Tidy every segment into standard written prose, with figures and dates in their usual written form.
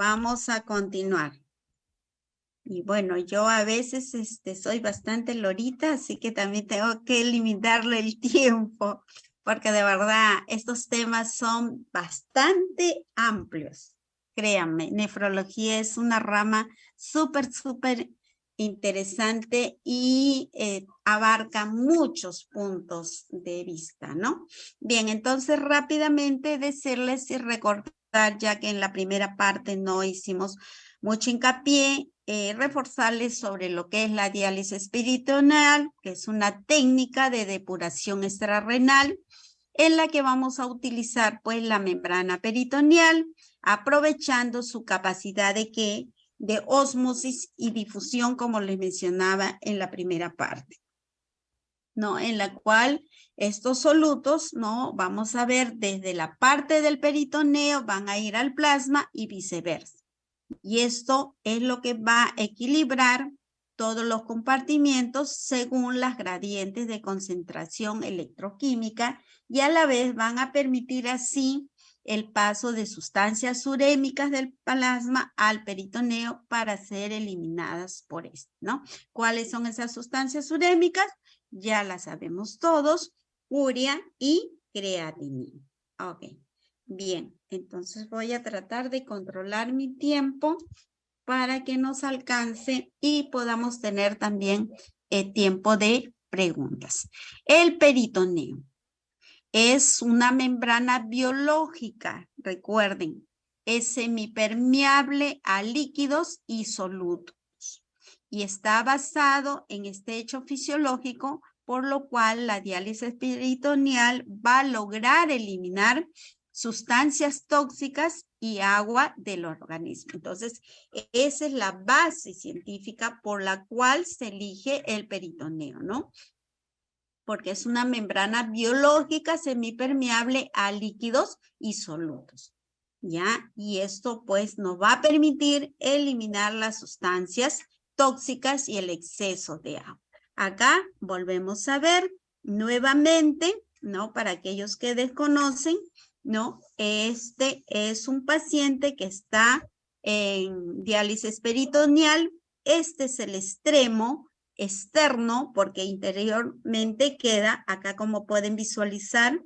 vamos a continuar. Y bueno, yo a veces soy bastante lorita, así que también tengo que limitarle el tiempo, porque de verdad estos temas son bastante amplios. Créanme, nefrología es una rama súper interesante y abarca muchos puntos de vista, ¿no? Bien, entonces rápidamente decirles y recordar, ya que en la primera parte no hicimos mucho hincapié, reforzarles sobre lo que es la diálisis peritoneal, que es una técnica de depuración extrarrenal en la que vamos a utilizar pues la membrana peritoneal, aprovechando su capacidad de ósmosis y difusión, como les mencionaba en la primera parte, ¿no? En la cual estos solutos, ¿no? Vamos a ver desde la parte del peritoneo, van a ir al plasma y viceversa. Y esto es lo que va a equilibrar todos los compartimientos según las gradientes de concentración electroquímica y a la vez van a permitir así el paso de sustancias urémicas del plasma al peritoneo para ser eliminadas por este, ¿no? ¿Cuáles son esas sustancias urémicas? Ya las sabemos todos, urea y creatinina. Ok. Bien, entonces voy a tratar de controlar mi tiempo para que nos alcance y podamos tener también tiempo de preguntas. El peritoneo es una membrana biológica, recuerden, es semipermeable a líquidos y solutos y está basado en este hecho fisiológico, por lo cual la diálisis peritoneal va a lograr eliminar sustancias tóxicas y agua del organismo. Entonces, esa es la base científica por la cual se elige el peritoneo, ¿no? Porque es una membrana biológica semipermeable a líquidos y solutos, ¿ya? Y esto pues nos va a permitir eliminar las sustancias tóxicas y el exceso de agua. Acá volvemos a ver nuevamente, ¿no? Para aquellos que desconocen, ¿no? Este es un paciente que está en diálisis peritoneal. Este es el extremo externo, porque interiormente queda, acá como pueden visualizar,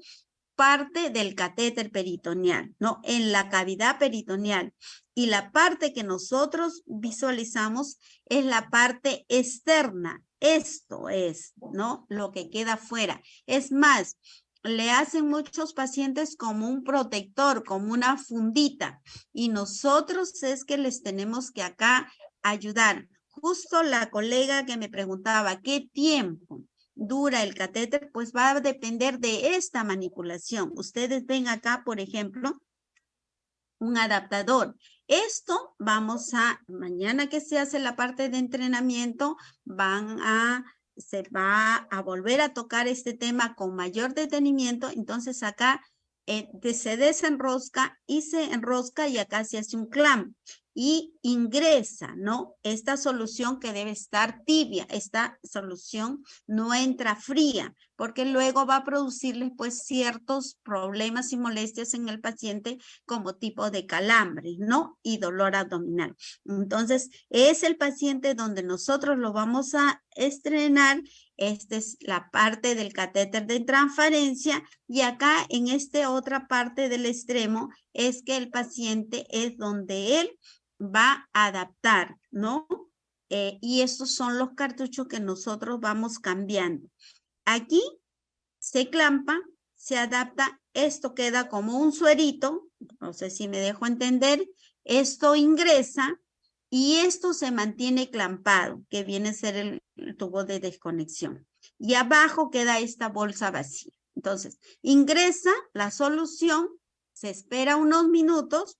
parte del catéter peritoneal, ¿no? En la cavidad peritoneal. Y la parte que nosotros visualizamos es la parte externa. Esto es, ¿no? Lo que queda afuera. Es más, le hacen muchos pacientes como un protector, como una fundita. Y nosotros es que les tenemos que acá ayudar. Justo la colega que me preguntaba, ¿qué tiempo dura el catéter? Pues va a depender de esta manipulación. Ustedes ven acá, por ejemplo, un adaptador. Esto mañana que se hace la parte de entrenamiento, se va a volver a tocar este tema con mayor detenimiento. Entonces acá se desenrosca y se enrosca y acá se hace un clamp y ingresa, ¿no? Esta solución que debe estar tibia, esta solución no entra fría, porque luego va a producirles pues ciertos problemas y molestias en el paciente como tipo de calambres, ¿no? Y dolor abdominal. Entonces, es el paciente donde nosotros lo vamos a estrenar. Esta es la parte del catéter de transferencia y acá en esta otra parte del extremo es que el paciente es donde él va a adaptar, ¿no? Y estos son los cartuchos que nosotros vamos cambiando. Aquí se clampa, se adapta, esto queda como un suerito, no sé si me dejo entender, esto ingresa y esto se mantiene clampado, que viene a ser el tubo de desconexión. Y abajo queda esta bolsa vacía. Entonces, ingresa la solución, se espera unos minutos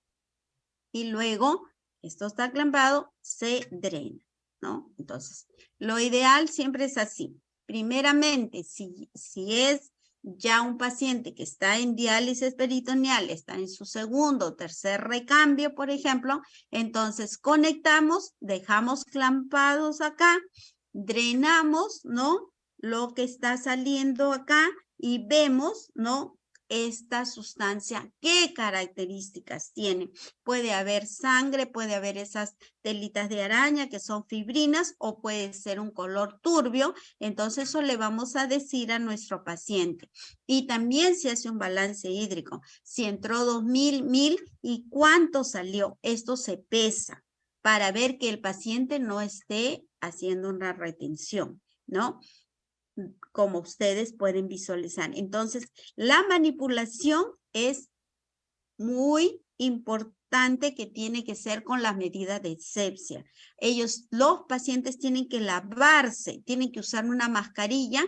y luego esto está clampado, se drena, ¿no? Entonces, lo ideal siempre es así. Primeramente, si es ya un paciente que está en diálisis peritoneal, está en su segundo o tercer recambio, por ejemplo, entonces conectamos, dejamos clampados acá, drenamos, ¿no? Lo que está saliendo acá y vemos, ¿no? esta sustancia, qué características tiene. Puede haber sangre, puede haber esas telitas de araña que son fibrinas o puede ser un color turbio. Entonces eso le vamos a decir a nuestro paciente. Y también se hace un balance hídrico. Si entró 2000, 1000 y cuánto salió. Esto se pesa para ver que el paciente no esté haciendo una retención, ¿no? Como ustedes pueden visualizar. Entonces, la manipulación es muy importante, que tiene que ser con las medidas de asepsia. Los pacientes tienen que lavarse, tienen que usar una mascarilla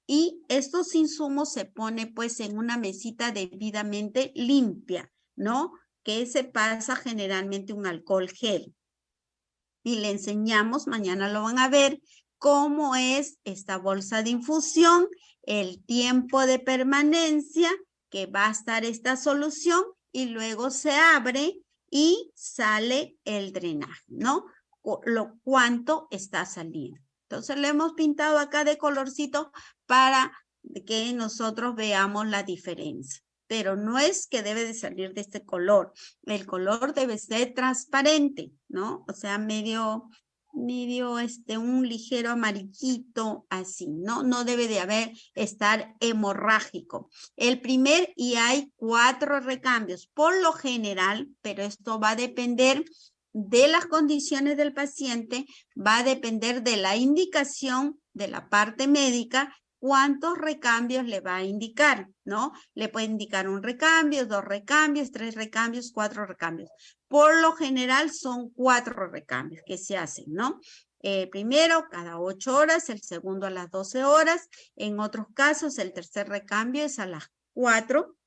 y estos insumos se pone pues en una mesita debidamente limpia, ¿no? Que se pasa generalmente un alcohol gel. Y le enseñamos, mañana lo van a ver, cómo es esta bolsa de infusión, el tiempo de permanencia que va a estar esta solución y luego se abre y sale el drenaje, ¿no? Cuánto está saliendo. Entonces lo hemos pintado acá de colorcito para que nosotros veamos la diferencia. Pero no es que debe de salir de este color. El color debe ser transparente, ¿no? O sea, medio un ligero amarillito, así, ¿no? No debe de estar hemorrágico. Y hay 4 recambios, por lo general, pero esto va a depender de las condiciones del paciente, va a depender de la indicación de la parte médica, cuántos recambios le va a indicar, ¿no? Le puede indicar 1 recambio, 2 recambios, 3 recambios, 4 recambios. Por lo general son 4 recambios que se hacen, ¿no? Primero cada 8 horas, el segundo a las 12 horas. En otros casos, el tercer recambio es a las 4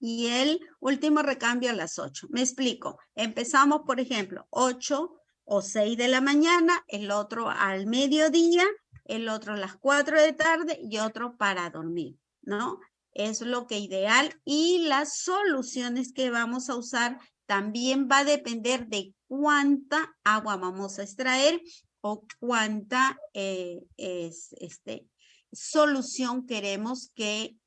y el último recambio a las 8. Me explico. Empezamos, por ejemplo, 8 o 6 de la mañana, el otro al mediodía, el otro a las 4 de tarde y otro para dormir, ¿no? Es lo que ideal. Y las soluciones que vamos a usar también va a depender de cuánta agua vamos a extraer o cuánta solución queremos que,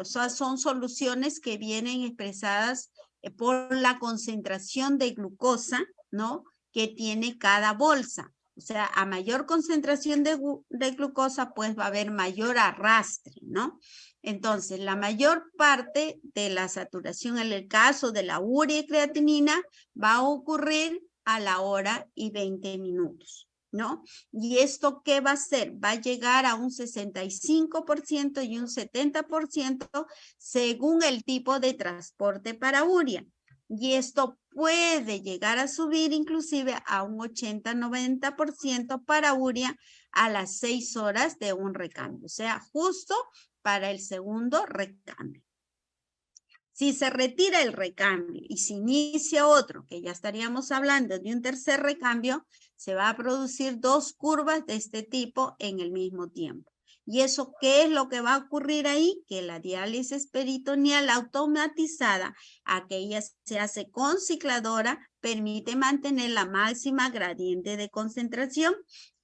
o sea, son soluciones que vienen expresadas por la concentración de glucosa, ¿no? Que tiene cada bolsa. O sea, a mayor concentración de glucosa, pues va a haber mayor arrastre, ¿no? Entonces, la mayor parte de la saturación, en el caso de la urea y creatinina, va a ocurrir a la hora y 20 minutos, ¿no? ¿Y esto qué va a hacer? Va a llegar a un 65% y un 70% según el tipo de transporte para urea. Y esto puede llegar a subir inclusive a un 80-90% para urea a las 6 horas de un recambio. O sea, justo para el segundo recambio. Si se retira el recambio y se inicia otro, que ya estaríamos hablando de un tercer recambio, se va a producir 2 curvas de este tipo en el mismo tiempo. ¿Y eso qué es lo que va a ocurrir ahí? Que la diálisis peritoneal automatizada, aquella se hace con cicladora, permite mantener la máxima gradiente de concentración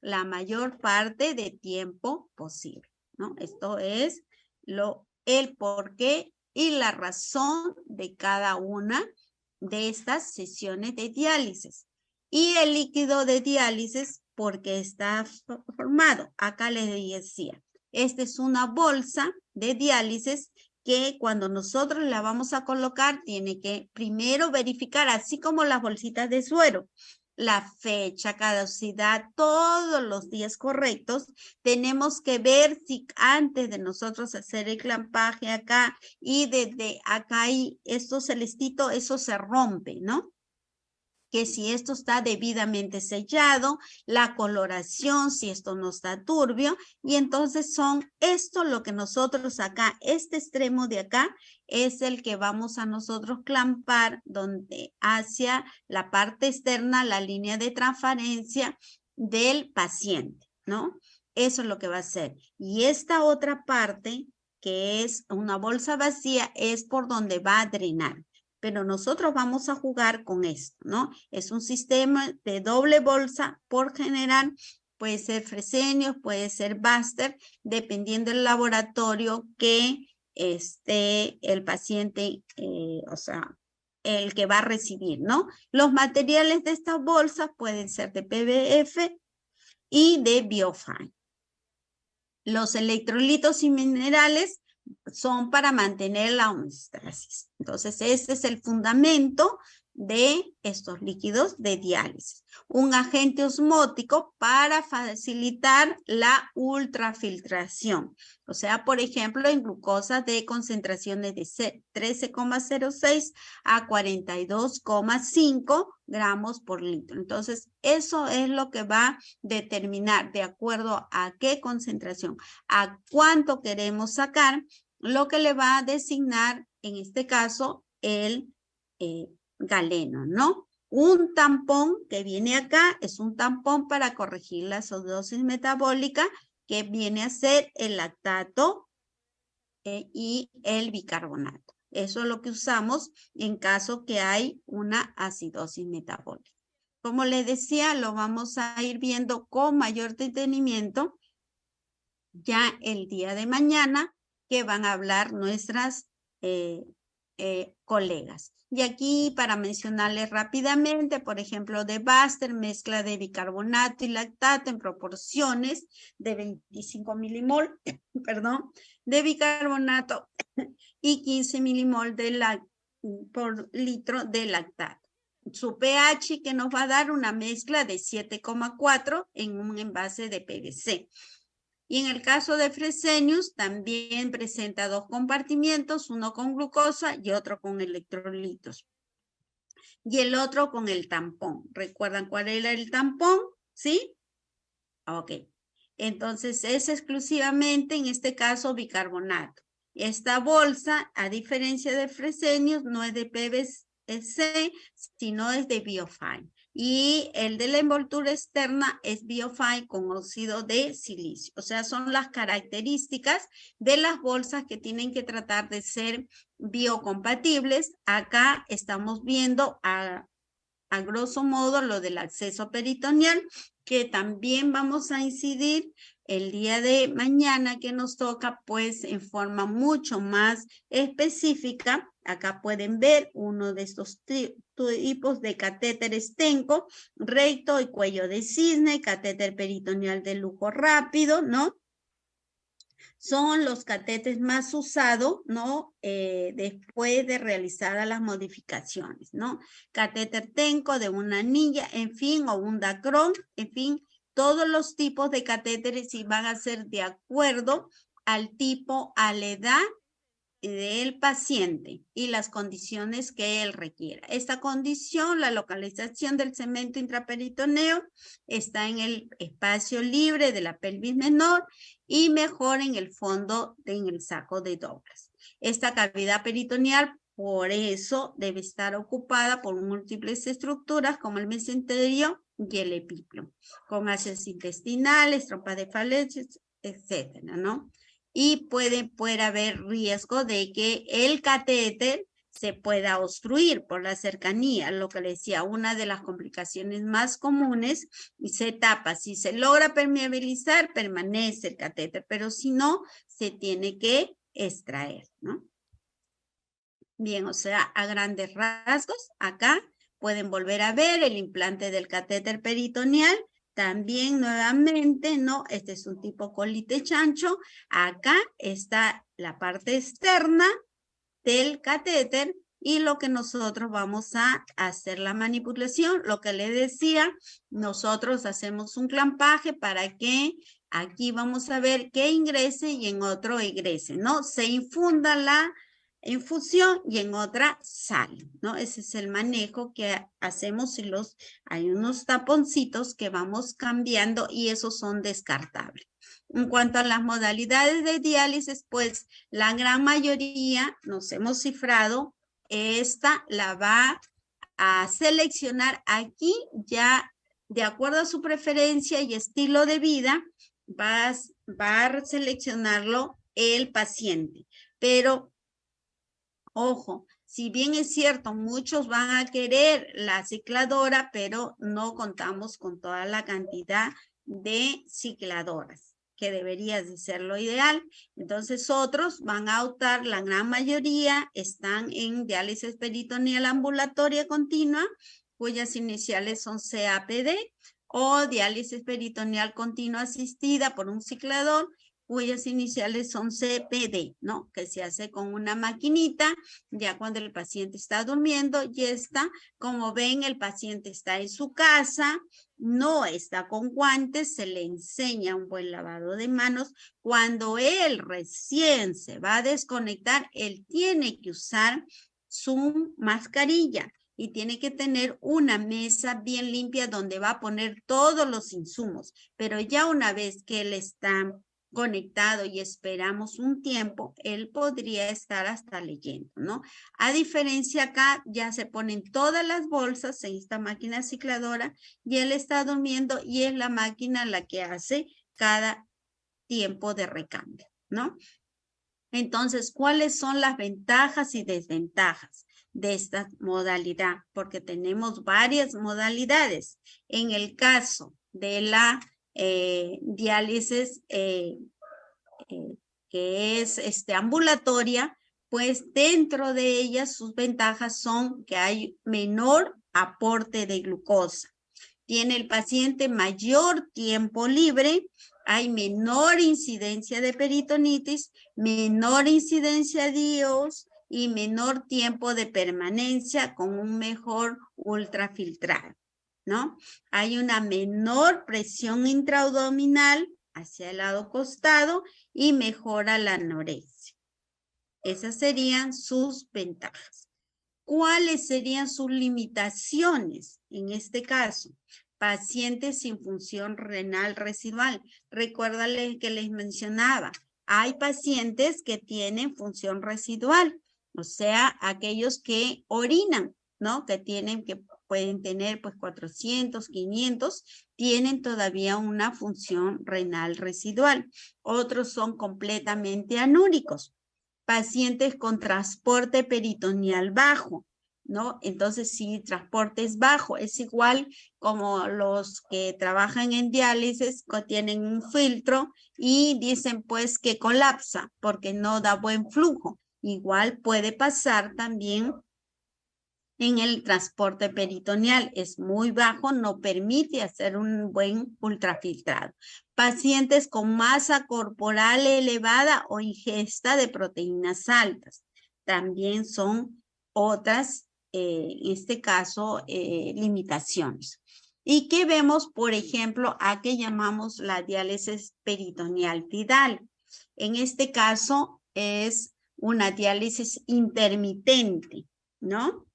la mayor parte de tiempo posible, ¿no? Esto es el por qué y la razón de cada una de estas sesiones de diálisis. Y el líquido de diálisis, porque está formado. Acá les decía, esta es una bolsa de diálisis que cuando nosotros la vamos a colocar, tiene que primero verificar, así como las bolsitas de suero, la fecha, caducidad, todos los días correctos. Tenemos que ver si antes de nosotros hacer el clampaje acá y desde acá y esto celestito, eso se rompe, ¿no? Que si esto está debidamente sellado, la coloración, si esto no está turbio, y entonces esto lo que nosotros acá, este extremo de acá, es el que vamos a nosotros clampar donde hacia la parte externa, la línea de transparencia del paciente, ¿no? Eso es lo que va a hacer. Y esta otra parte, que es una bolsa vacía, es por donde va a drenar. Pero nosotros vamos a jugar con esto, ¿no? Es un sistema de doble bolsa por general, puede ser Fresenius, puede ser Baxter, dependiendo del laboratorio que el paciente, o sea, el que va a recibir, ¿no? Los materiales de estas bolsas pueden ser de PVF y de Biofine. Los electrolitos y minerales son para mantener la homeostasis. Entonces, este es el fundamento de estos líquidos de diálisis. Un agente osmótico para facilitar la ultrafiltración. O sea, por ejemplo, en glucosa de concentraciones de 13,06 a 42,5 gramos por litro. Entonces, eso es lo que va a determinar de acuerdo a qué concentración, a cuánto queremos sacar, lo que le va a designar, en este caso, el galeno, ¿no? Un tampón que viene acá es un tampón para corregir la acidosis metabólica, que viene a ser el lactato y el bicarbonato. Eso es lo que usamos en caso que hay una acidosis metabólica. Como les decía, lo vamos a ir viendo con mayor detenimiento ya el día de mañana, que van a hablar nuestras colegas. Y aquí para mencionarles rápidamente, por ejemplo, de Baster, mezcla de bicarbonato y lactato en proporciones de 25 milimol, perdón, de bicarbonato y 15 milimol por litro de lactato. Su pH que nos va a dar una mezcla de 7,4 en un envase de PVC. Y en el caso de Fresenius también presenta dos compartimientos, uno con glucosa y otro con electrolitos. Y el otro con el tampón. ¿Recuerdan cuál era el tampón? ¿Sí? Ok. Entonces es exclusivamente, en este caso, bicarbonato. Esta bolsa, a diferencia de Fresenius, no es de PVC, sino es de Biofine. Y el de la envoltura externa es Biofine con óxido de silicio. O sea, son las características de las bolsas que tienen que tratar de ser biocompatibles. Acá estamos viendo a grosso modo lo del acceso peritoneal, que también vamos a incidir el día de mañana que nos toca, pues en forma mucho más específica. Acá pueden ver uno de estos tipos de catéter estenco, recto y cuello de cisne, catéter peritoneal de lujo rápido, ¿no? Son los catéteres más usados, ¿no? Después de realizadas las modificaciones, ¿no? Catéter Tenco de una anilla, en fin, o un Dacron, en fin, todos los tipos de catéteres y van a ser de acuerdo al tipo, a la edad del paciente y las condiciones que él requiera. Esta condición, la localización del cemento intraperitoneo, está en el espacio libre de la pelvis menor y mejor en el fondo, en el saco de Douglas. Esta cavidad peritoneal, por eso, debe estar ocupada por múltiples estructuras como el mesenterio y el epípleo, con áreas intestinales, trompas de Fallot, etcétera, ¿no? Y puede haber riesgo de que el catéter se pueda obstruir por la cercanía, lo que le decía, una de las complicaciones más comunes, y se tapa. Si se logra permeabilizar, permanece el catéter, pero si no, se tiene que extraer, ¿no? Bien, o sea, a grandes rasgos, acá pueden volver a ver el implante del catéter peritoneal. También nuevamente, ¿no? Este es un tipo colite chancho. Acá está la parte externa del catéter y lo que nosotros vamos a hacer la manipulación. Lo que le decía, nosotros hacemos un clampaje para que aquí vamos a ver que ingrese y en otro egrese, ¿no? Se infunda la infusión y en otra sale, ¿no? Ese es el manejo que hacemos y hay unos taponcitos que vamos cambiando y esos son descartables. En cuanto a las modalidades de diálisis, pues la gran mayoría nos hemos cifrado, esta la va a seleccionar aquí ya de acuerdo a su preferencia y estilo de vida, va a seleccionarlo el paciente, pero ojo, si bien es cierto, muchos van a querer la cicladora, pero no contamos con toda la cantidad de cicladoras. ¿Ok? que debería de ser lo ideal. Entonces otros van a optar, la gran mayoría están en diálisis peritoneal ambulatoria continua, cuyas iniciales son CAPD, o diálisis peritoneal continua asistida por un ciclador, cuyas iniciales son CPD, ¿no? Que se hace con una maquinita, ya cuando el paciente está durmiendo, y está, como ven, el paciente está en su casa, no está con guantes, se le enseña un buen lavado de manos. Cuando él recién se va a desconectar, él tiene que usar su mascarilla y tiene que tener una mesa bien limpia donde va a poner todos los insumos. Pero ya una vez que él está conectado y esperamos un tiempo, él podría estar hasta leyendo, ¿no? A diferencia acá, ya se ponen todas las bolsas en esta máquina cicladora y él está durmiendo y es la máquina la que hace cada tiempo de recambio, ¿no? Entonces, ¿cuáles son las ventajas y desventajas de esta modalidad? Porque tenemos varias modalidades. En el caso de la diálisis que es ambulatoria, pues dentro de ellas sus ventajas son que hay menor aporte de glucosa. Tiene el paciente mayor tiempo libre, hay menor incidencia de peritonitis, menor incidencia de IOS y menor tiempo de permanencia con un mejor ultrafiltrado, ¿no? Hay una menor presión intraabdominal hacia el lado costado y mejora la anorexia. Esas serían sus ventajas. ¿Cuáles serían sus limitaciones en este caso? Pacientes sin función renal residual. Recuérdales que les mencionaba, hay pacientes que tienen función residual, o sea, aquellos que orinan, ¿no? Que pueden tener pues 400, 500, tienen todavía una función renal residual. Otros son completamente anúricos. Pacientes con transporte peritoneal bajo, ¿no? Entonces, si transporte es bajo, es igual como los que trabajan en diálisis, que tienen un filtro y dicen pues que colapsa porque no da buen flujo. Igual puede pasar también en el transporte peritoneal. Es muy bajo, no permite hacer un buen ultrafiltrado. Pacientes con masa corporal elevada o ingesta de proteínas altas. También son otras, en este caso, limitaciones. ¿Y qué vemos, por ejemplo, a que llamamos la diálisis peritoneal tidal? En este caso es una diálisis intermitente, ¿no?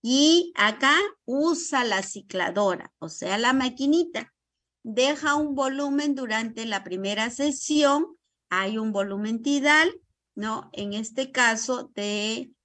Y acá usa la cicladora, o sea, la maquinita. Deja un volumen durante la primera sesión. Hay un volumen tidal, ¿no? En este caso,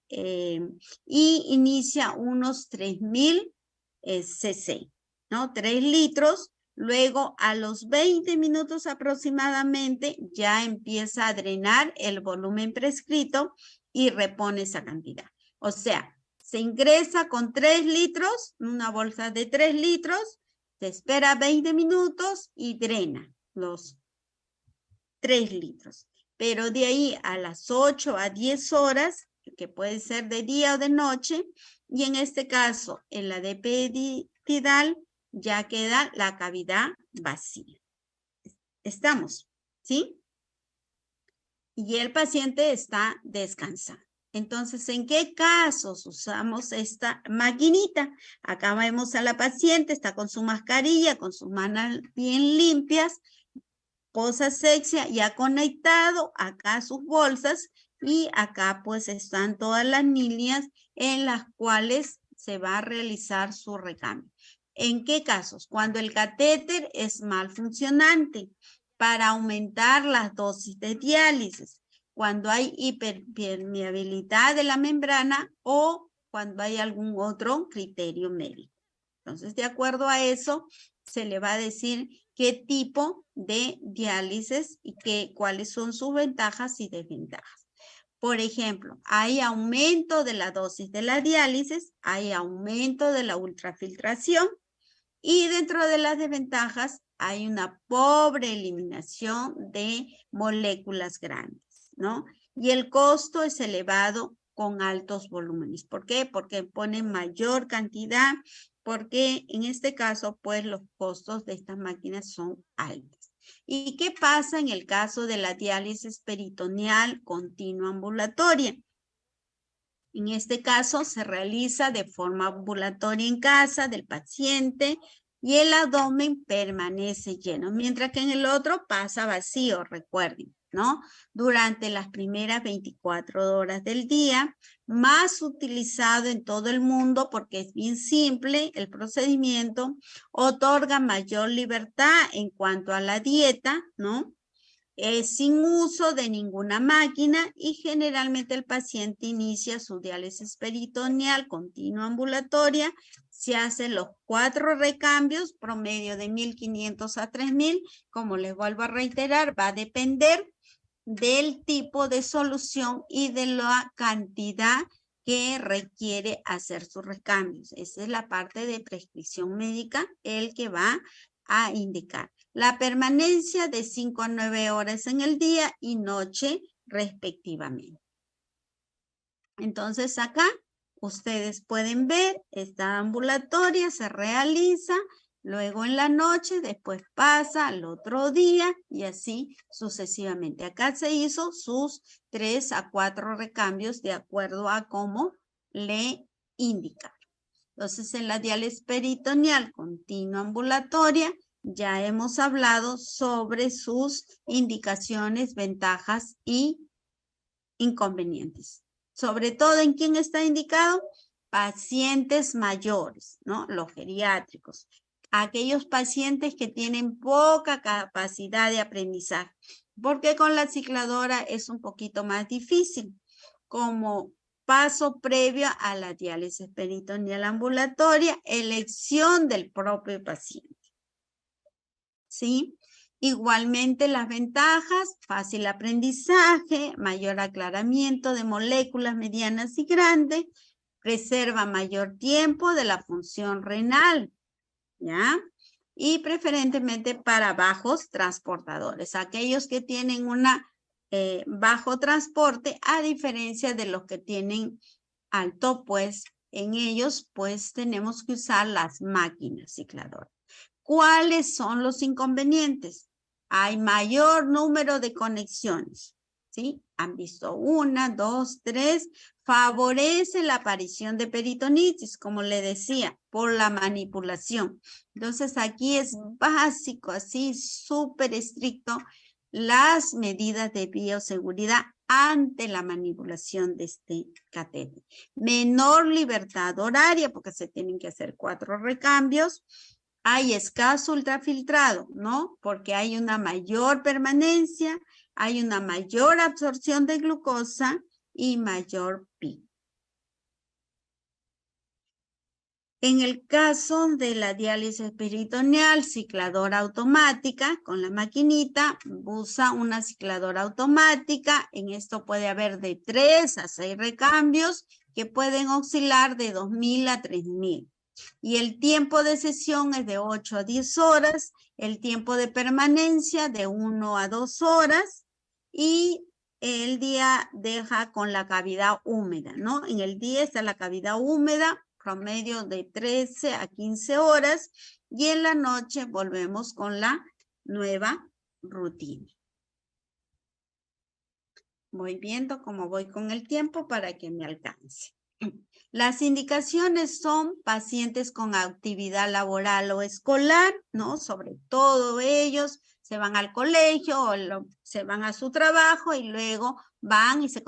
y inicia unos 3000 cc, ¿no? 3 litros. Luego, a los 20 minutos aproximadamente, ya empieza a drenar el volumen prescrito y repone esa cantidad. O sea, se ingresa con 3 litros, una bolsa de 3 litros, se espera 20 minutos y drena los 3 litros. Pero de ahí a las 8 a 10 horas, que puede ser de día o de noche, y en este caso, en la DP tidal, ya queda la cavidad vacía. Estamos, ¿sí? Y el paciente está descansando. Entonces, ¿en qué casos usamos esta maquinita? Acá vemos a la paciente, está con su mascarilla, con sus manos bien limpias, posa asexia, ya conectado, acá sus bolsas y acá pues están todas las líneas en las cuales se va a realizar su recambio. ¿En qué casos? Cuando el catéter es mal funcionante para aumentar las dosis de diálisis, cuando hay hiperpermeabilidad de la membrana o cuando hay algún otro criterio médico. Entonces, de acuerdo a eso, se le va a decir qué tipo de diálisis y cuáles son sus ventajas y desventajas. Por ejemplo, hay aumento de la dosis de la diálisis, hay aumento de la ultrafiltración y dentro de las desventajas hay una pobre eliminación de moléculas grandes, ¿no? Y el costo es elevado con altos volúmenes. ¿Por qué? Porque ponen mayor cantidad, porque en este caso, pues los costos de estas máquinas son altos. ¿Y qué pasa en el caso de la diálisis peritoneal continua ambulatoria? En este caso se realiza de forma ambulatoria en casa del paciente y el abdomen permanece lleno, mientras que en el otro pasa vacío, recuerden, ¿no? Durante las primeras 24 horas del día, más utilizado en todo el mundo porque es bien simple el procedimiento, otorga mayor libertad en cuanto a la dieta, ¿no? Sin uso de ninguna máquina y generalmente el paciente inicia su diálisis peritoneal continua ambulatoria. Se hacen los 4 recambios, promedio de 1.500 a 3.000. Como les vuelvo a reiterar, va a depender del tipo de solución y de la cantidad que requiere hacer sus recambios. Esa es la parte de prescripción médica, el que va a indicar. La permanencia de 5 a 9 horas en el día y noche respectivamente. Entonces acá ustedes pueden ver, esta ambulatoria se realiza, luego en la noche, después pasa al otro día y así sucesivamente. Acá se hizo sus 3 a 4 recambios de acuerdo a cómo le indica. Entonces en la diálisis peritoneal continua ambulatoria, ya hemos hablado sobre sus indicaciones, ventajas y inconvenientes. Sobre todo, ¿en quién está indicado? Pacientes mayores, ¿no? Los geriátricos. Aquellos pacientes que tienen poca capacidad de aprendizaje. Porque con la cicladora es un poquito más difícil. Como paso previo a la diálisis peritoneal ambulatoria, elección del propio paciente. ¿Sí? Igualmente las ventajas, fácil aprendizaje, mayor aclaramiento de moléculas medianas y grandes, preserva mayor tiempo de la función renal, ¿ya? Y preferentemente para bajos transportadores, aquellos que tienen una bajo transporte, a diferencia de los que tienen alto, pues en ellos pues tenemos que usar las máquinas cicladoras. ¿Cuáles son los inconvenientes? Hay mayor número de conexiones, ¿sí? Han visto 1, 2, 3. Favorece la aparición de peritonitis, como le decía, por la manipulación. Entonces, aquí es básico, así, súper estricto, las medidas de bioseguridad ante la manipulación de este catéter. Menor libertad horaria, porque se tienen que hacer 4 recambios. Hay escaso ultrafiltrado, ¿no? Porque hay una mayor permanencia, hay una mayor absorción de glucosa y mayor pico. En el caso de la diálisis peritoneal, cicladora automática, con la maquinita, usa una cicladora automática. En esto puede haber de 3 a 6 recambios que pueden oscilar de 2.000 a 3.000. Y el tiempo de sesión es de 8 a 10 horas, el tiempo de permanencia de 1 a 2 horas y el día deja con la cavidad húmeda, ¿no? En el día está la cavidad húmeda, promedio de 13 a 15 horas y en la noche volvemos con la nueva rutina. Voy viendo cómo voy con el tiempo para que me alcance. Las indicaciones son pacientes con actividad laboral o escolar, ¿no? Sobre todo ellos se van al colegio o se van a su trabajo y luego van y se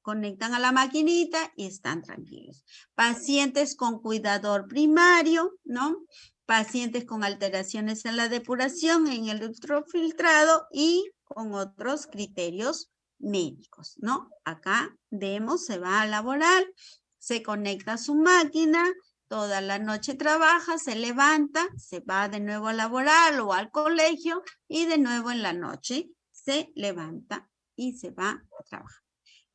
conectan a la maquinita y están tranquilos. Pacientes con cuidador primario, ¿no? Pacientes con alteraciones en la depuración, en el ultrafiltrado y con otros criterios médicos, ¿no? Acá vemos, se va a laboral, se conecta a su máquina, toda la noche trabaja, se levanta, se va de nuevo a laborar o al colegio y de nuevo en la noche se levanta y se va a trabajar.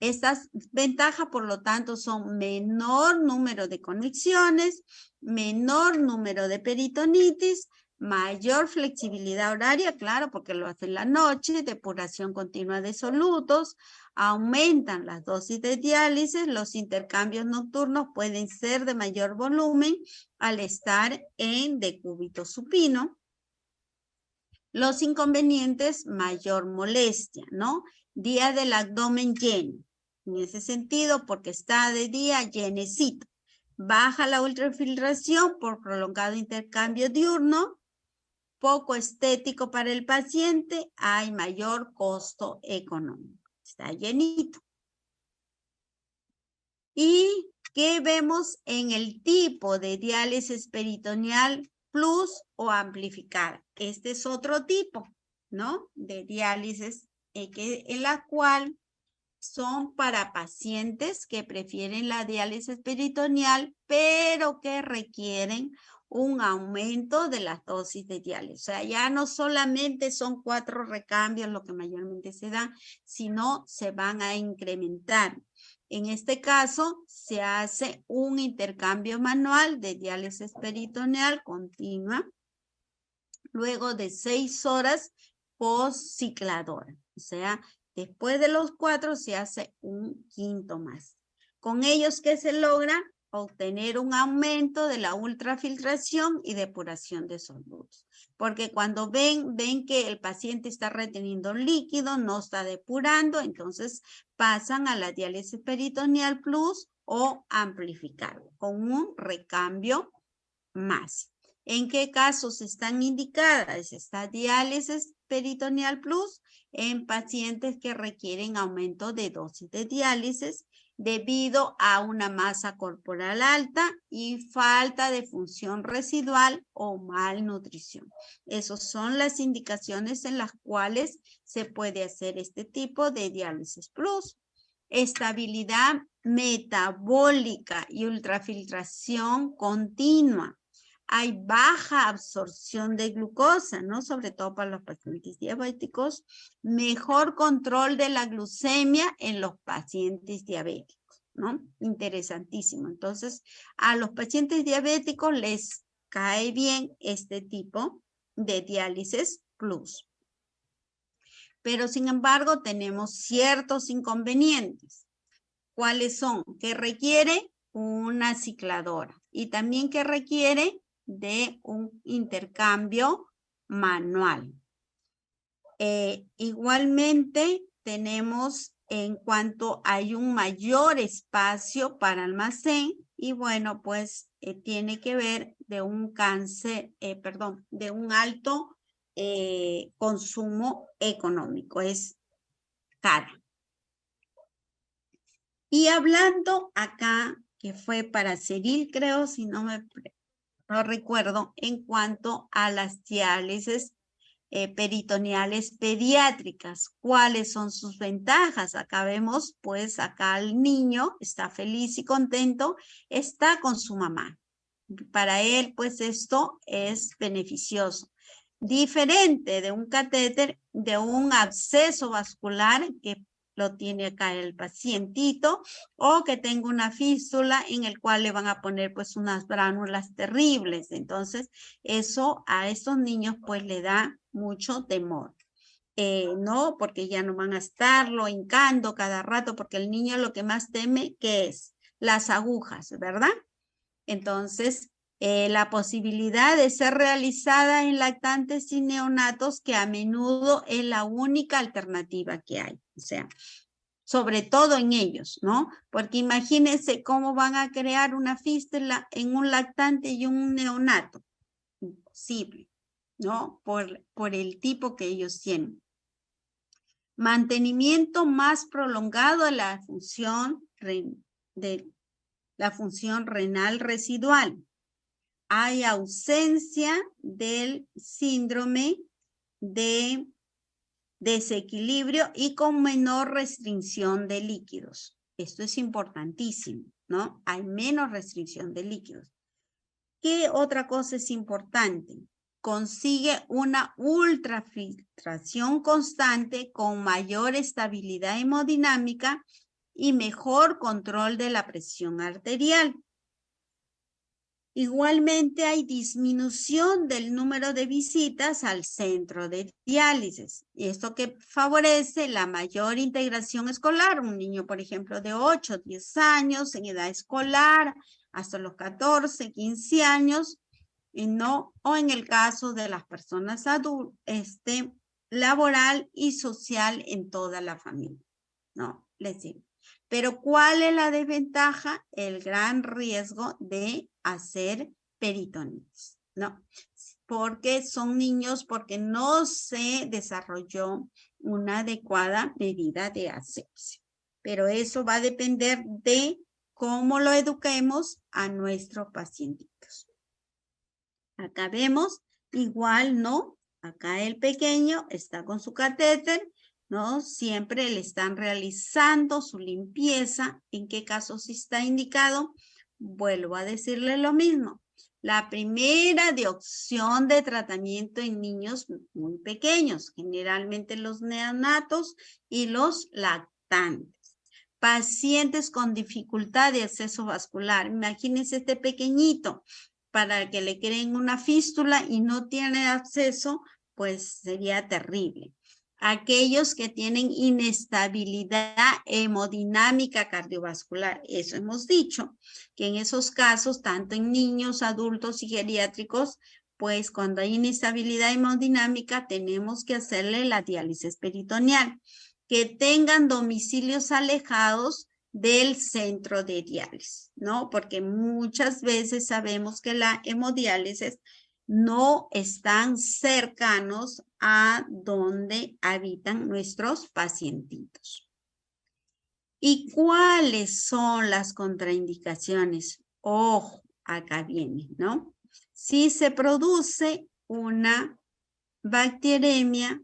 Estas ventajas, por lo tanto, son menor número de conexiones, menor número de peritonitis, mayor flexibilidad horaria, claro, porque lo hace en la noche, depuración continua de solutos, aumentan las dosis de diálisis, los intercambios nocturnos pueden ser de mayor volumen al estar en decúbito supino. Los inconvenientes, mayor molestia, ¿no? Día del abdomen lleno. En ese sentido, porque está de día llenecito. Baja la ultrafiltración por prolongado intercambio diurno. Poco estético para el paciente. Hay mayor costo económico. Está llenito. ¿Y qué vemos en el tipo de diálisis peritoneal plus o amplificada? Este es otro tipo, ¿no? De diálisis en la cual son para pacientes que prefieren la diálisis peritoneal, pero que requieren un aumento de las dosis de diálisis. O sea, ya no solamente son 4 recambios lo que mayormente se da, sino se van a incrementar. En este caso, se hace un intercambio manual de diálisis peritoneal continua luego de 6 horas post-cicladora. O sea, después de los 4 se hace un quinto más. Con ellos, ¿qué se logra? Obtener un aumento de la ultrafiltración y depuración de solutos. Porque cuando ven que el paciente está reteniendo líquido, no está depurando, entonces pasan a la diálisis peritoneal plus o amplificado con un recambio más. ¿En qué casos están indicadas esta diálisis peritoneal plus? En pacientes que requieren aumento de dosis de diálisis debido a una masa corporal alta y falta de función residual o malnutrición. Esas son las indicaciones en las cuales se puede hacer este tipo de diálisis plus. Estabilidad metabólica y ultrafiltración continua. Hay baja absorción de glucosa, ¿no? Sobre todo para los pacientes diabéticos. Mejor control de la glucemia en los pacientes diabéticos, ¿no? Interesantísimo. Entonces, a los pacientes diabéticos les cae bien este tipo de diálisis plus. Pero, sin embargo, tenemos ciertos inconvenientes. ¿Cuáles son? Que requiere una cicladora y también que requiere de un intercambio manual. Igualmente tenemos en cuanto hay un mayor espacio para almacén y bueno, pues tiene que ver de un de un alto consumo económico, es cara. Y hablando acá, que fue para Ceril, creo, si no recuerdo, en cuanto a las diálisis peritoneales pediátricas. ¿Cuáles son sus ventajas? Acá vemos, pues, acá el niño está feliz y contento, está con su mamá. Para él, pues, esto es beneficioso. Diferente de un catéter, de un absceso vascular que lo tiene acá el pacientito, o que tenga una fístula en el cual le van a poner pues unas bránulas terribles. Entonces, eso a estos niños pues le da mucho temor. No, porque ya no van a estarlo hincando cada rato, porque el niño lo que más teme, ¿qué es? Las agujas, ¿verdad? Entonces, la posibilidad de ser realizada en lactantes y neonatos, que a menudo es la única alternativa que hay. O sea, sobre todo en ellos, ¿no? Porque imagínense cómo van a crear una fístula en un lactante y un neonato. Imposible, ¿no? Por el tipo que ellos tienen. Mantenimiento más prolongado de la función renal residual. Hay ausencia del síndrome de desequilibrio y con menor restricción de líquidos. Esto es importantísimo, ¿no? Hay menos restricción de líquidos. ¿Qué otra cosa es importante? Consigue una ultrafiltración constante con mayor estabilidad hemodinámica y mejor control de la presión arterial. Igualmente hay disminución del número de visitas al centro de diálisis. Y esto que favorece la mayor integración escolar. Un niño, por ejemplo, de 8, 10 años en edad escolar, hasta los 14, 15 años, y no, o en el caso de las personas adultas, laboral y social en toda la familia. No, les digo. Pero ¿cuál es la desventaja? El gran riesgo de hacer peritonitis, ¿no? Porque son niños, porque no se desarrolló una adecuada medida de asepsia. Pero eso va a depender de cómo lo eduquemos a nuestros pacientitos. Acá vemos, igual, ¿no? Acá el pequeño está con su catéter, ¿no? Siempre le están realizando su limpieza. ¿En qué caso sí está indicado? Vuelvo a decirle lo mismo. La primera de opción de tratamiento en niños muy pequeños, generalmente los neonatos y los lactantes. Pacientes con dificultad de acceso vascular. Imagínense este pequeñito, para que le creen una fístula y no tiene acceso, pues sería terrible. Aquellos que tienen inestabilidad hemodinámica cardiovascular, eso hemos dicho, que en esos casos, tanto en niños, adultos y geriátricos, pues cuando hay inestabilidad hemodinámica tenemos que hacerle la diálisis peritoneal. Que tengan domicilios alejados del centro de diálisis, ¿no? Porque muchas veces sabemos que la hemodiálisis no están cercanos a donde habitan nuestros pacientitos. ¿Y cuáles son las contraindicaciones? Ojo, acá viene, ¿no? Si se produce una bacteremia,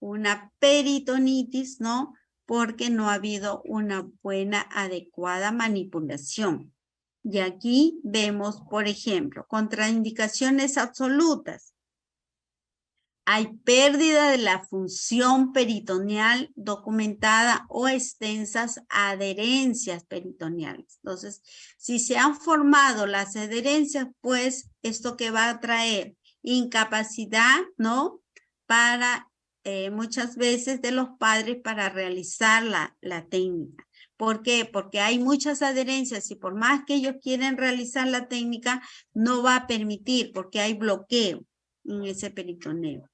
una peritonitis, ¿no? Porque no ha habido una buena, adecuada manipulación. Y aquí vemos, por ejemplo, contraindicaciones absolutas. Hay pérdida de la función peritoneal documentada o extensas adherencias peritoneales. Entonces, si se han formado las adherencias, pues esto que va a traer incapacidad, ¿no? Para muchas veces de los padres para realizar la técnica. ¿Por qué? Porque hay muchas adherencias y por más que ellos quieren realizar la técnica, no va a permitir porque hay bloqueo en ese peritoneo.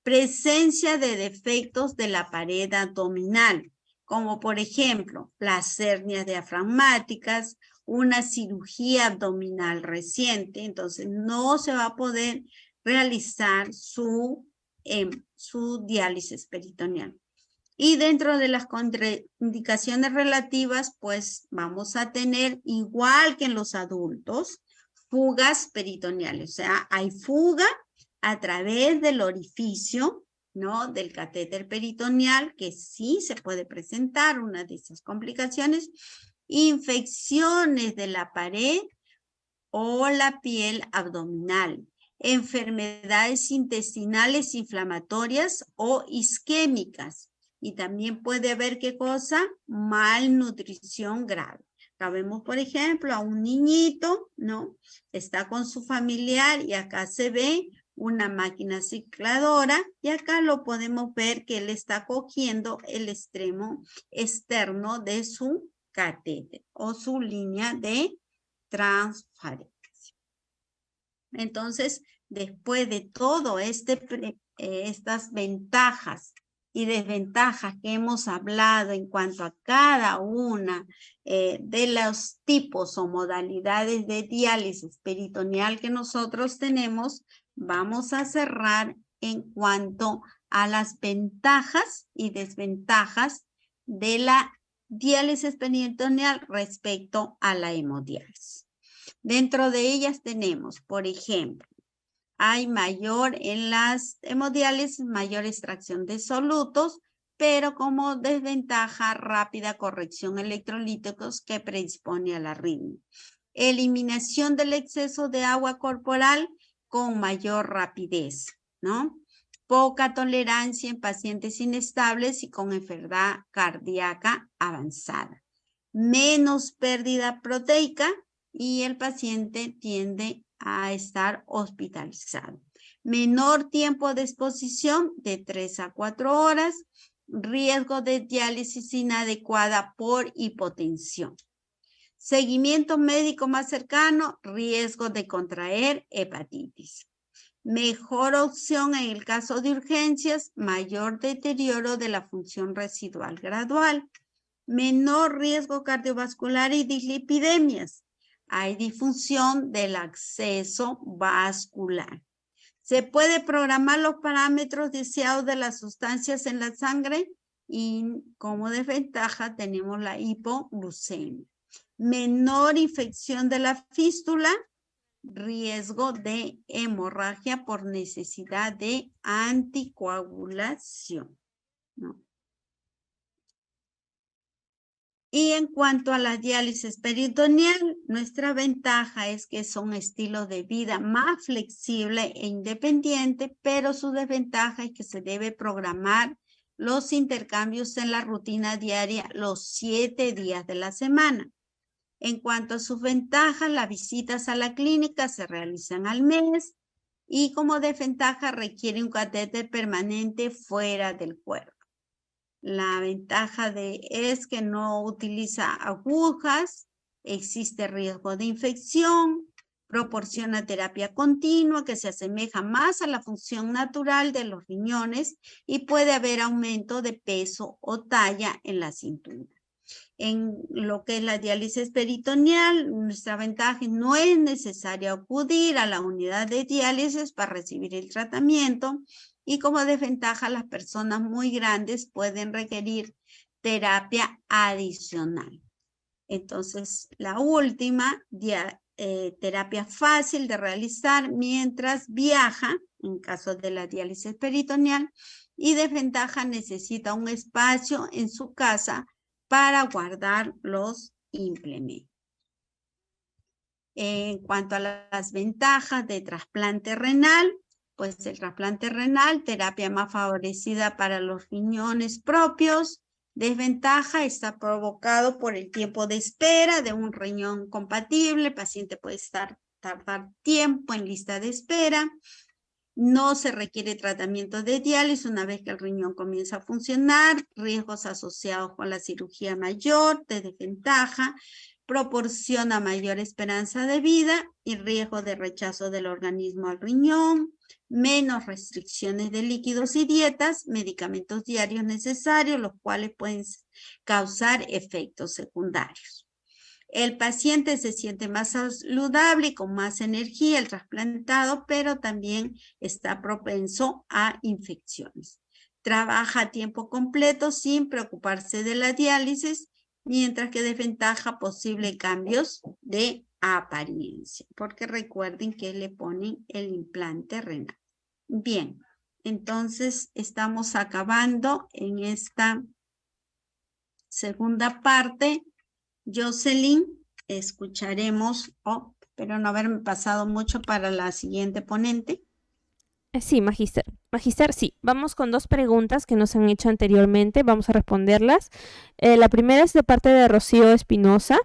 Presencia de defectos de la pared abdominal, como por ejemplo las hernias diafragmáticas, una cirugía abdominal reciente, entonces no se va a poder realizar su diálisis peritoneal. Y dentro de las contraindicaciones relativas, pues vamos a tener, igual que en los adultos, fugas peritoneales. O sea, hay fuga a través del orificio, ¿no? Del catéter peritoneal, que sí se puede presentar una de esas complicaciones. Infecciones de la pared o la piel abdominal. Enfermedades intestinales inflamatorias o isquémicas. Y también puede haber, ¿qué cosa? Malnutrición grave. Acá vemos, por ejemplo, a un niñito, ¿no? Está con su familiar y acá se ve una máquina cicladora y acá lo podemos ver que él está cogiendo el extremo externo de su catéter o su línea de transferencia. Entonces, después de todo estas ventajas y desventajas que hemos hablado en cuanto a cada una de los tipos o modalidades de diálisis peritoneal que nosotros tenemos, vamos a cerrar en cuanto a las ventajas y desventajas de la diálisis peritoneal respecto a la hemodiálisis. Dentro de ellas tenemos, por ejemplo, hay en las hemodiálisis, mayor extracción de solutos, pero como desventaja, rápida corrección electrolíticos que predispone a la arritmia. Eliminación del exceso de agua corporal con mayor rapidez, ¿no? Poca tolerancia en pacientes inestables y con enfermedad cardíaca avanzada. Menos pérdida proteica y el paciente tiende a estar hospitalizado. Menor tiempo de exposición de 3 a 4 horas, riesgo de diálisis inadecuada por hipotensión. Seguimiento médico más cercano, riesgo de contraer hepatitis. Mejor opción en el caso de urgencias, mayor deterioro de la función residual gradual. Menor riesgo cardiovascular y dislipidemias. Hay disfunción del acceso vascular. Se puede programar los parámetros deseados de las sustancias en la sangre y como desventaja tenemos la hipoglucemia. Menor infección de la fístula, riesgo de hemorragia por necesidad de anticoagulación, ¿no? Y en cuanto a la diálisis peritoneal, nuestra ventaja es que es un estilo de vida más flexible e independiente, pero su desventaja es que se debe programar los intercambios en la rutina diaria los 7 días de la semana. En cuanto a sus ventajas, las visitas a la clínica se realizan al mes y como desventaja requiere un catéter permanente fuera del cuerpo. La ventaja es que no utiliza agujas, existe riesgo de infección, proporciona terapia continua que se asemeja más a la función natural de los riñones y puede haber aumento de peso o talla en la cintura. En lo que es la diálisis peritoneal, nuestra ventaja no es necesario acudir a la unidad de diálisis para recibir el tratamiento y como desventaja las personas muy grandes pueden requerir terapia adicional. Entonces, la última, terapia fácil de realizar mientras viaja, en caso de la diálisis peritoneal, y desventaja necesita un espacio en su casa para guardar los implementos. En cuanto a las ventajas de trasplante renal, pues el trasplante renal, terapia más favorecida para los riñones propios. Desventaja está provocado por el tiempo de espera de un riñón compatible. El paciente puede tardar tiempo en lista de espera. No se requiere tratamiento de diálisis una vez que el riñón comienza a funcionar. Riesgos asociados con la cirugía mayor, de desventaja. Proporciona mayor esperanza de vida y riesgo de rechazo del organismo al riñón. Menos restricciones de líquidos y dietas. Medicamentos diarios necesarios, los cuales pueden causar efectos secundarios. El paciente se siente más saludable y con más energía, el trasplantado, pero también está propenso a infecciones. Trabaja a tiempo completo sin preocuparse de la diálisis, mientras que desventaja posibles cambios de apariencia, porque recuerden que le ponen el implante renal. Bien, entonces estamos acabando en esta segunda parte. Jocelyn, escucharemos, espero no haberme pasado mucho para la siguiente ponente. Sí, Magister. Magister, sí. Vamos con 2 preguntas que nos han hecho anteriormente. Vamos a responderlas. La primera es de parte de Rocío Espinosa.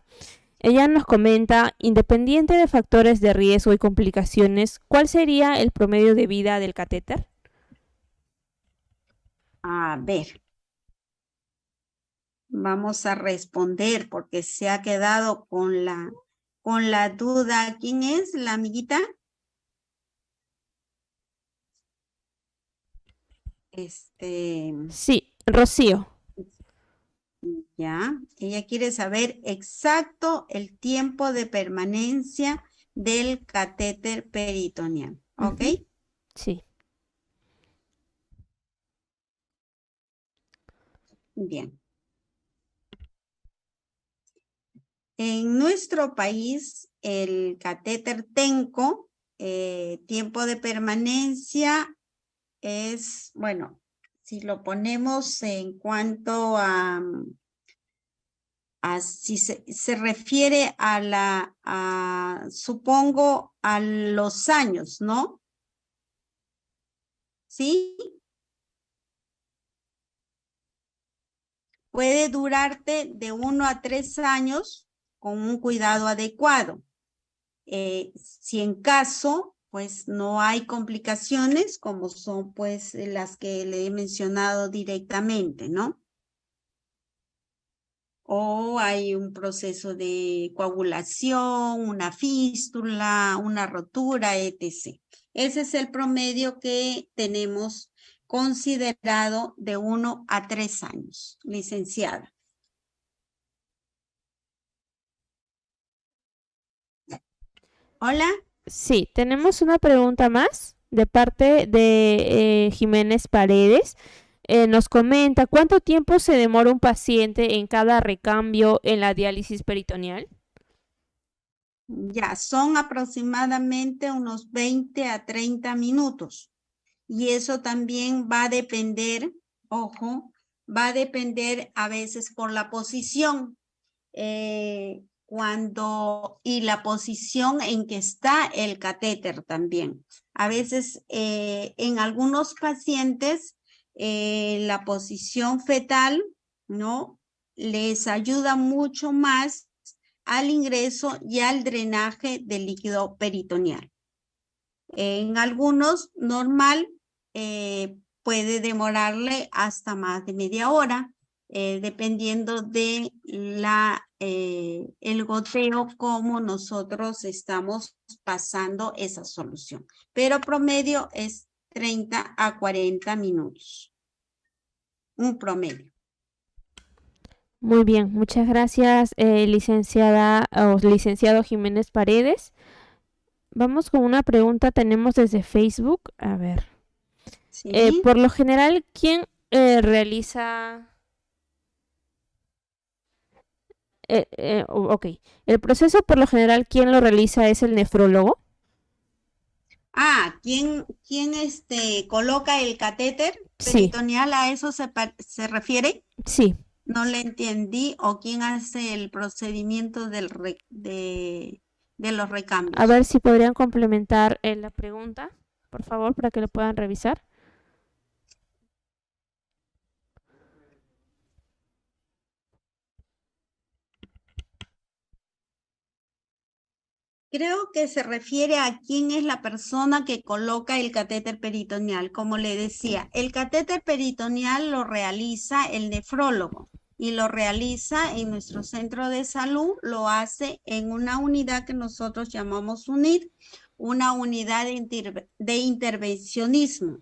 Ella nos comenta, independiente de factores de riesgo y complicaciones, ¿cuál sería el promedio de vida del catéter? A ver, vamos a responder porque se ha quedado con la duda. ¿Quién es la amiguita? Sí, Rocío. Ya, ella quiere saber exacto el tiempo de permanencia del catéter peritoneal, ¿ok? Sí. Bien. En nuestro país, el catéter TENCO, tiempo de permanencia es, bueno, si lo ponemos en cuanto a si se refiere supongo, a los años, ¿no? ¿Sí? Puede durarte de 1 a 3 años con un cuidado adecuado. Si en caso, pues no hay complicaciones como son pues las que le he mencionado directamente, ¿no? O hay un proceso de coagulación, una fístula, una rotura, etc. Ese es el promedio que tenemos considerado de 1 a 3 años, licenciada. Hola. Sí, tenemos una pregunta más de parte de Jiménez Paredes. Nos comenta, ¿cuánto tiempo se demora un paciente en cada recambio en la diálisis peritoneal? Ya, son aproximadamente unos 20 a 30 minutos. Y eso también va a depender, ojo, va a depender a veces por la posición. Y la posición en que está el catéter también. A veces en algunos pacientes la posición fetal, ¿no? Les ayuda mucho más al ingreso y al drenaje del líquido peritoneal. En algunos, normal, puede demorarle hasta más de media hora, dependiendo de el goteo, como nosotros estamos pasando esa solución. Pero promedio es 30 a 40 minutos. Un promedio. Muy bien, muchas gracias, licenciada o licenciado Jiménez Paredes. Vamos con una pregunta, tenemos desde Facebook. A ver. ¿Sí? Por lo general, ¿quién realiza... ok, el proceso por lo general, ¿quién lo realiza? ¿Es el nefrólogo? ¿Quién coloca el catéter Sí, peritoneal? ¿A eso se refiere? sí. No le entendí. ¿O quién hace el procedimiento de los A recambios? ver si podrían complementar la pregunta, por favor, para que lo puedan revisar. Creo que se refiere a quién es la persona que coloca el catéter peritoneal. Como le decía, el catéter peritoneal lo realiza el nefrólogo y lo realiza en nuestro centro de salud, lo hace en una unidad que nosotros llamamos UNIT, una unidad de intervencionismo,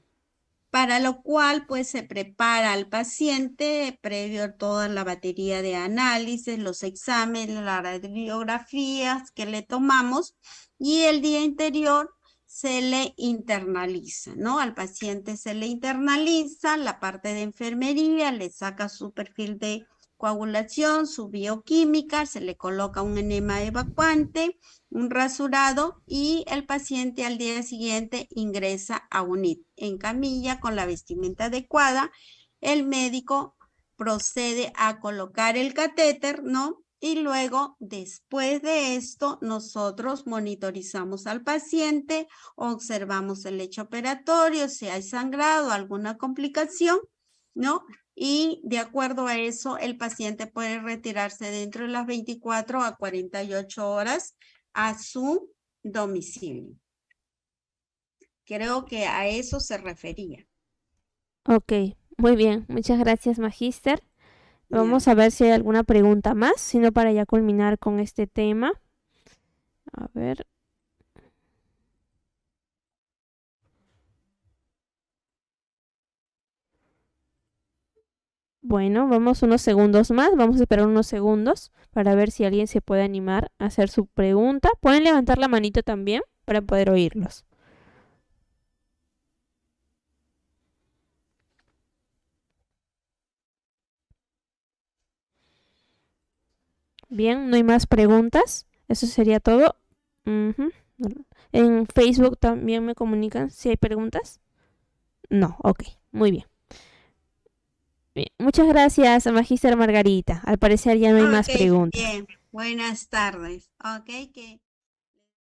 para lo cual pues se prepara al paciente previo a toda la batería de análisis, los exámenes, las radiografías que le tomamos, y el día anterior se le internaliza, ¿no? Al paciente se le internaliza la parte de enfermería, le saca su perfil de coagulación, su bioquímica, se le coloca un enema evacuante, un rasurado, y el paciente al día siguiente ingresa a UNIT en camilla con la vestimenta adecuada. El médico procede a colocar el catéter, ¿no? Y luego, después de esto, nosotros monitorizamos al paciente, observamos el hecho operatorio, si hay sangrado, alguna complicación, ¿no? Y de acuerdo a eso, el paciente puede retirarse dentro de las 24 a 48 horas a su domicilio. Creo que a eso se refería. Ok, muy bien. Muchas gracias, Magíster. Ya. Vamos a ver si hay alguna pregunta más, sino para ya culminar con este tema. A ver. Bueno, vamos unos segundos más. Vamos a esperar unos segundos para ver si alguien se puede animar a hacer su pregunta. Pueden levantar la manito también para poder oírlos. Bien, no hay más preguntas. Eso sería todo. En Facebook también me comunican si hay preguntas. No, ok, muy bien. Bien, muchas gracias, Magíster Margarita. Al parecer ya no hay más Ok, preguntas. bien. Buenas tardes. Ok, que...